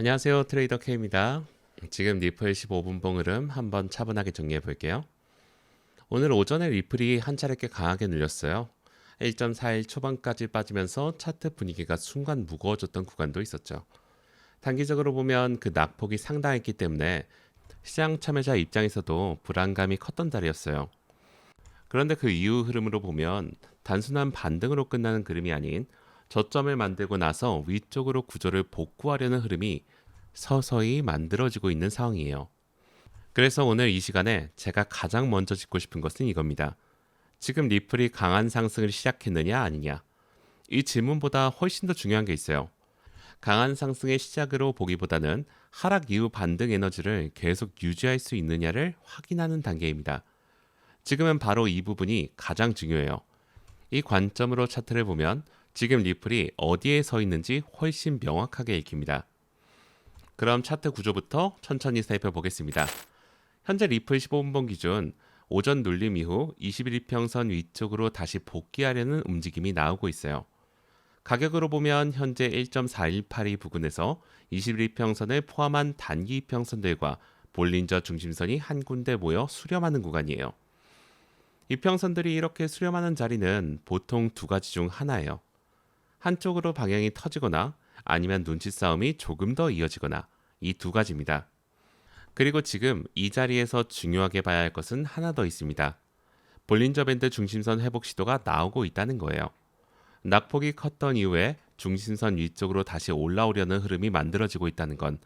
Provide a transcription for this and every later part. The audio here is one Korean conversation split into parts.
안녕하세요. 트레이더 K입니다. 지금 리플 15분봉 흐름 한번 차분하게 정리해 볼게요. 오늘 오전에 리플이 한 차례 꽤 강하게 눌렸어요. 1.41 초반까지 빠지면서 차트 분위기가 순간 무거워졌던 구간도 있었죠. 단기적으로 보면 그 낙폭이 상당했기 때문에 시장 참여자 입장에서도 불안감이 컸던 자리였어요. 그런데 그 이후 흐름으로 보면 단순한 반등으로 끝나는 그림이 아닌 저점을 만들고 나서 위쪽으로 구조를 복구하려는 흐름이 서서히 만들어지고 있는 상황이에요. 그래서 오늘 이 시간에 제가 가장 먼저 짚고 싶은 것은 이겁니다. 지금 리플이 강한 상승을 시작했느냐 아니냐. 이 질문보다 훨씬 더 중요한 게 있어요. 강한 상승의 시작으로 보기보다는 하락 이후 반등 에너지를 계속 유지할 수 있느냐를 확인하는 단계입니다. 지금은 바로 이 부분이 가장 중요해요. 이 관점으로 차트를 보면 지금 리플이 어디에 서 있는지 훨씬 명확하게 읽힙니다. 그럼 차트 구조부터 천천히 살펴보겠습니다. 현재 리플 15분봉 기준 오전 눌림 이후 21평선 위쪽으로 다시 복귀하려는 움직임이 나오고 있어요. 가격으로 보면 현재 1.4182 부근에서 21평선을 포함한 단기 이평선들과 볼린저 중심선이 한 군데 모여 수렴하는 구간이에요. 이평선들이 이렇게 수렴하는 자리는 보통 두 가지 중 하나예요. 한쪽으로 방향이 터지거나 아니면 눈치 싸움이 조금 더 이어지거나 이 두 가지입니다. 그리고 지금 이 자리에서 중요하게 봐야 할 것은 하나 더 있습니다. 볼린저 밴드 중심선 회복 시도가 나오고 있다는 거예요. 낙폭이 컸던 이후에 중심선 위쪽으로 다시 올라오려는 흐름이 만들어지고 있다는 건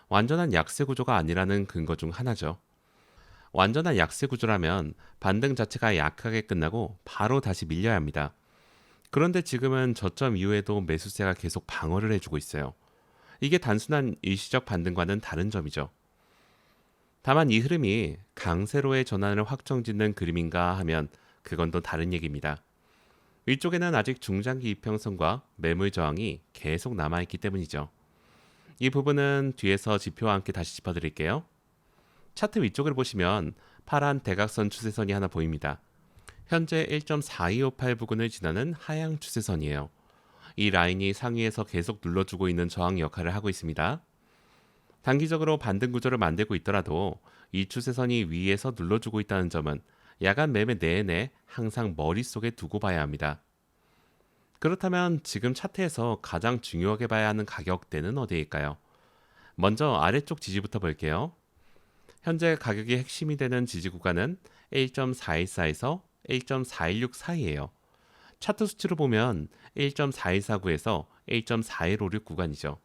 완전한 약세 구조가 아니라는 근거 중 하나죠. 완전한 약세 구조라면 반등 자체가 약하게 끝나고 바로 다시 밀려야 합니다. 그런데 지금은 저점 이후에도 매수세가 계속 방어를 해주고 있어요. 이게 단순한 일시적 반등과는 다른 점이죠. 다만 이 흐름이 강세로의 전환을 확정짓는 그림인가 하면 그건 또 다른 얘기입니다. 위쪽에는 아직 중장기 이평선과 매물 저항이 계속 남아있기 때문이죠. 이 부분은 뒤에서 지표와 함께 다시 짚어드릴게요. 차트 위쪽을 보시면 파란 대각선 추세선이 하나 보입니다. 현재 1.4258 부근을 지나는 하향 추세선이에요. 이 라인이 상위에서 계속 눌러주고 있는 저항 역할을 하고 있습니다. 단기적으로 반등 구조를 만들고 있더라도 이 추세선이 위에서 눌러주고 있다는 점은 야간 매매 내내 항상 머릿속에 두고 봐야 합니다. 그렇다면 지금 차트에서 가장 중요하게 봐야 하는 가격대는 어디일까요? 먼저 아래쪽 지지부터 볼게요. 현재 가격이 핵심이 되는 지지 구간은 1.414에서 1.416 사이예요. 차트 수치로 보면 1.4149에서 1.4156 구간이죠.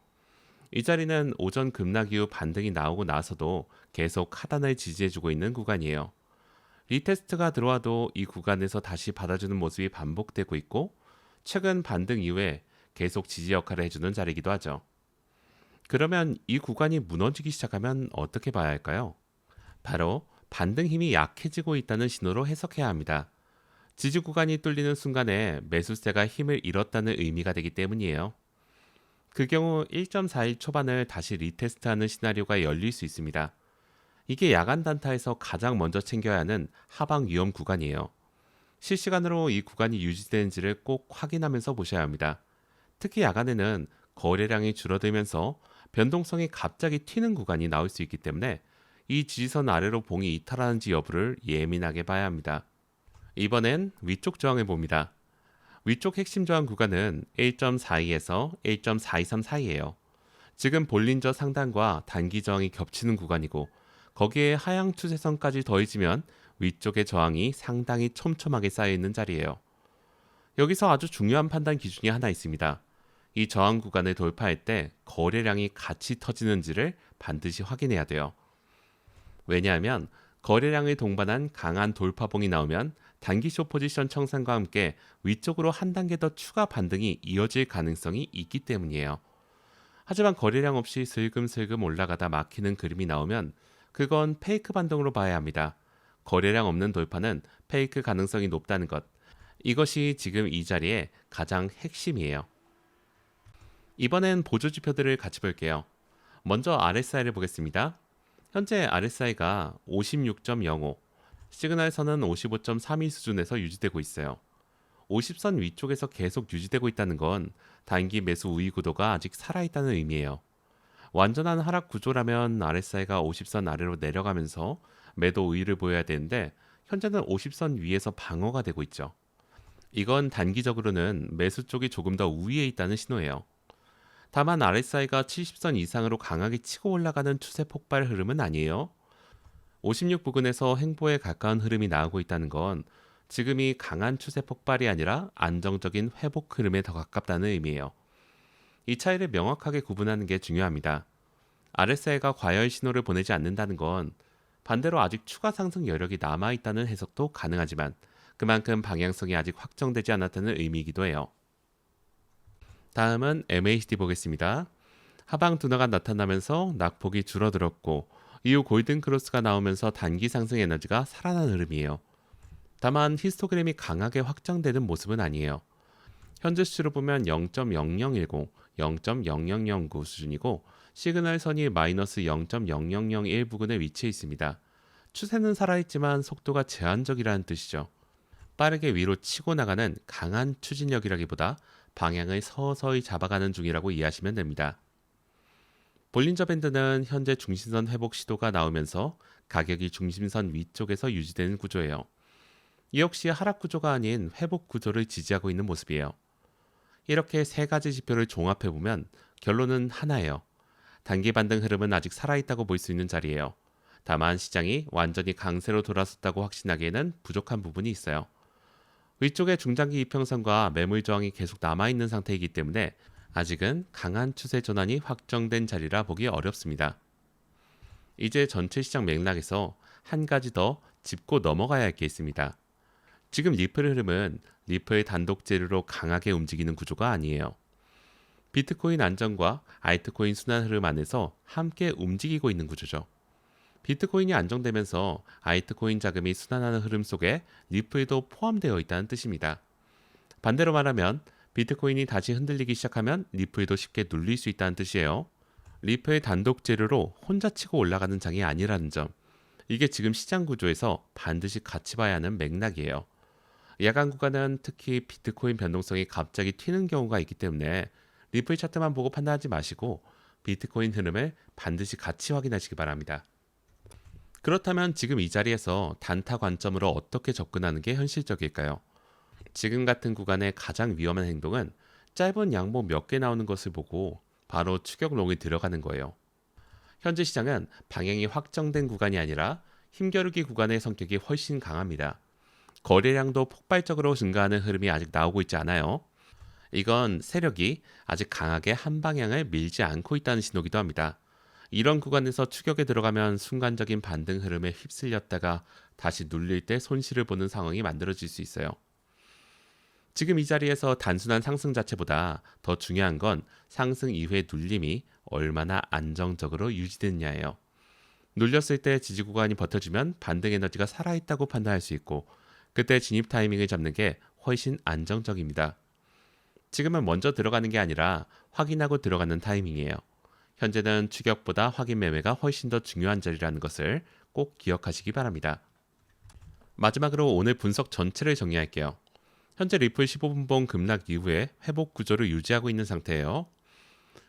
이 자리는 오전 급락 이후 반등이 나오고 나서도 계속 하단을 지지해주고 있는 구간이에요. 리테스트가 들어와도 이 구간에서 다시 받아주는 모습이 반복되고 있고 최근 반등 이후에 계속 지지 역할을 해주는 자리이기도 하죠. 그러면 이 구간이 무너지기 시작하면 어떻게 봐야 할까요? 바로 반등 힘이 약해지고 있다는 신호로 해석해야 합니다. 지지 구간이 뚫리는 순간에 매수세가 힘을 잃었다는 의미가 되기 때문이에요. 그 경우 1.41 초반을 다시 리테스트하는 시나리오가 열릴 수 있습니다. 이게 야간 단타에서 가장 먼저 챙겨야 하는 하방 위험 구간이에요. 실시간으로 이 구간이 유지되는지를 꼭 확인하면서 보셔야 합니다. 특히 야간에는 거래량이 줄어들면서 변동성이 갑자기 튀는 구간이 나올 수 있기 때문에 이 지지선 아래로 봉이 이탈하는지 여부를 예민하게 봐야 합니다. 이번엔 위쪽 저항을 봅니다. 위쪽 핵심 저항 구간은 1.42에서 1.423 사이예요. 지금 볼린저 상단과 단기 저항이 겹치는 구간이고 거기에 하향 추세선까지 더해지면 위쪽의 저항이 상당히 촘촘하게 쌓여있는 자리예요. 여기서 아주 중요한 판단 기준이 하나 있습니다. 이 저항 구간을 돌파할 때 거래량이 같이 터지는지를 반드시 확인해야 돼요. 왜냐하면 거래량을 동반한 강한 돌파봉이 나오면 단기 숏 포지션 청산과 함께 위쪽으로 한 단계 더 추가 반등이 이어질 가능성이 있기 때문이에요. 하지만 거래량 없이 슬금슬금 올라가다 막히는 그림이 나오면 그건 페이크 반등으로 봐야 합니다. 거래량 없는 돌파는 페이크 가능성이 높다는 것. 이것이 지금 이 자리의 가장 핵심이에요. 이번엔 보조 지표들을 같이 볼게요. 먼저 RSI를 보겠습니다. 현재 RSI가 56.05, 시그널선은 55.32 수준에서 유지되고 있어요. 50선 위쪽에서 계속 유지되고 있다는 건 단기 매수 우위 구도가 아직 살아있다는 의미예요. 완전한 하락 구조라면 RSI가 50선 아래로 내려가면서 매도 우위를 보여야 되는데 현재는 50선 위에서 방어가 되고 있죠. 이건 단기적으로는 매수 쪽이 조금 더 우위에 있다는 신호예요. 다만 RSI가 70선 이상으로 강하게 치고 올라가는 추세 폭발 흐름은 아니에요. 56 부근에서 횡보에 가까운 흐름이 나오고 있다는 건 지금이 강한 추세 폭발이 아니라 안정적인 회복 흐름에 더 가깝다는 의미예요. 이 차이를 명확하게 구분하는 게 중요합니다. RSI가 과열 신호를 보내지 않는다는 건 반대로 아직 추가 상승 여력이 남아있다는 해석도 가능하지만 그만큼 방향성이 아직 확정되지 않았다는 의미이기도 해요. 다음은 MACD 보겠습니다. 하방 둔화가 나타나면서 낙폭이 줄어들었고 이후 골든 크로스가 나오면서 단기 상승 에너지가 살아난 흐름이에요. 다만 히스토그램이 강하게 확장되는 모습은 아니에요. 현재 수치로 보면 0.0010, 0.0009 수준이고 시그널 선이 마이너스 0.0001 부근에 위치해 있습니다. 추세는 살아있지만 속도가 제한적이라는 뜻이죠. 빠르게 위로 치고 나가는 강한 추진력이라기보다 방향을 서서히 잡아가는 중이라고 이해하시면 됩니다. 볼린저 밴드는 현재 중심선 회복 시도가 나오면서 가격이 중심선 위쪽에서 유지되는 구조예요. 이 역시 하락 구조가 아닌 회복 구조를 지지하고 있는 모습이에요. 이렇게 세 가지 지표를 종합해보면 결론은 하나예요. 단기 반등 흐름은 아직 살아있다고 볼 수 있는 자리예요. 다만 시장이 완전히 강세로 돌아섰다고 확신하기에는 부족한 부분이 있어요. 위쪽에 중장기 이평선과 매물 저항이 계속 남아있는 상태이기 때문에 아직은 강한 추세 전환이 확정된 자리라 보기 어렵습니다. 이제 전체 시장 맥락에서 한 가지 더 짚고 넘어가야 할 게 있습니다. 지금 리플 흐름은 리플 단독 재료로 강하게 움직이는 구조가 아니에요. 비트코인 안정과 알트코인 순환 흐름 안에서 함께 움직이고 있는 구조죠. 비트코인이 안정되면서 알트코인 자금이 순환하는 흐름 속에 리플도 포함되어 있다는 뜻입니다. 반대로 말하면 비트코인이 다시 흔들리기 시작하면 리플도 쉽게 눌릴 수 있다는 뜻이에요. 리플 단독 재료로 혼자 치고 올라가는 장이 아니라는 점. 이게 지금 시장 구조에서 반드시 같이 봐야 하는 맥락이에요. 야간 구간은 특히 비트코인 변동성이 갑자기 튀는 경우가 있기 때문에 리플 차트만 보고 판단하지 마시고 비트코인 흐름을 반드시 같이 확인하시기 바랍니다. 그렇다면 지금 이 자리에서 단타 관점으로 어떻게 접근하는 게 현실적일까요? 지금 같은 구간의 가장 위험한 행동은 짧은 양봉 몇 개 나오는 것을 보고 바로 추격롱에 들어가는 거예요. 현재 시장은 방향이 확정된 구간이 아니라 힘겨루기 구간의 성격이 훨씬 강합니다. 거래량도 폭발적으로 증가하는 흐름이 아직 나오고 있지 않아요. 이건 세력이 아직 강하게 한 방향을 밀지 않고 있다는 신호기도 합니다. 이런 구간에서 추격에 들어가면 순간적인 반등 흐름에 휩쓸렸다가 다시 눌릴 때 손실을 보는 상황이 만들어질 수 있어요. 지금 이 자리에서 단순한 상승 자체보다 더 중요한 건 상승 이후의 눌림이 얼마나 안정적으로 유지됐냐예요. 눌렸을 때 지지 구간이 버텨주면 반등 에너지가 살아있다고 판단할 수 있고 그때 진입 타이밍을 잡는 게 훨씬 안정적입니다. 지금은 먼저 들어가는 게 아니라 확인하고 들어가는 타이밍이에요. 현재는 추격보다 확인 매매가 훨씬 더 중요한 자리라는 것을 꼭 기억하시기 바랍니다. 마지막으로 오늘 분석 전체를 정리할게요. 현재 리플 15분봉 급락 이후에 회복 구조를 유지하고 있는 상태예요.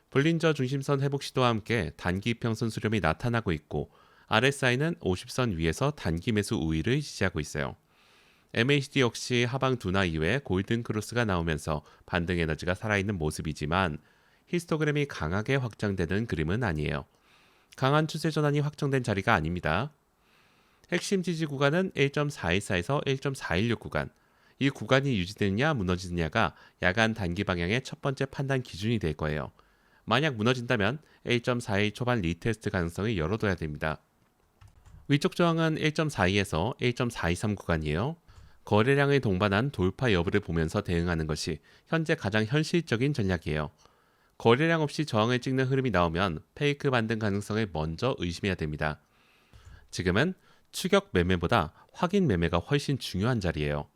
볼린저 중심선 회복 시도와 함께 단기 이평선 수렴이 나타나고 있고 RSI는 50선 위에서 단기 매수 우위를 지지하고 있어요. MACD 역시 하방 둔화 이후에 골든 크로스가 나오면서 반등 에너지가 살아있는 모습이지만 히스토그램이 강하게 확장되는 그림은 아니에요. 강한 추세 전환이 확정된 자리가 아닙니다. 핵심 지지 구간은 1.414에서 1.416 구간. 이 구간이 유지되느냐 무너지느냐가 야간 단기 방향의 첫 번째 판단 기준이 될 거예요. 만약 무너진다면 1.41 초반 리테스트 가능성을 열어둬야 됩니다. 위쪽 저항은 1.42에서 1.423 구간이에요. 거래량을 동반한 돌파 여부를 보면서 대응하는 것이 현재 가장 현실적인 전략이에요. 거래량 없이 저항을 찍는 흐름이 나오면 페이크 반등 가능성을 먼저 의심해야 됩니다. 지금은 추격 매매보다 확인 매매가 훨씬 중요한 자리예요.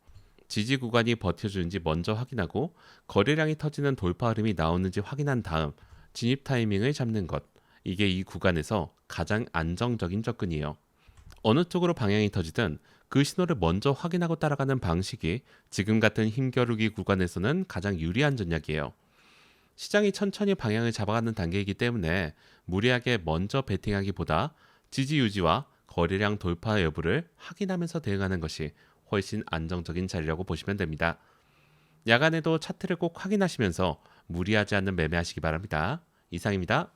지지 구간이 버텨주는지 먼저 확인하고 거래량이 터지는 돌파 흐름이 나오는지 확인한 다음 진입 타이밍을 잡는 것. 이게 이 구간에서 가장 안정적인 접근이에요. 어느 쪽으로 방향이 터지든 그 신호를 먼저 확인하고 따라가는 방식이 지금 같은 힘겨루기 구간에서는 가장 유리한 전략이에요. 시장이 천천히 방향을 잡아가는 단계이기 때문에 무리하게 먼저 베팅하기보다 지지 유지와 거래량 돌파 여부를 확인하면서 대응하는 것이 훨씬 안정적인 자리라고 보시면 됩니다. 야간에도 차트를 꼭 확인하시면서 무리하지 않는 매매하시기 바랍니다. 이상입니다.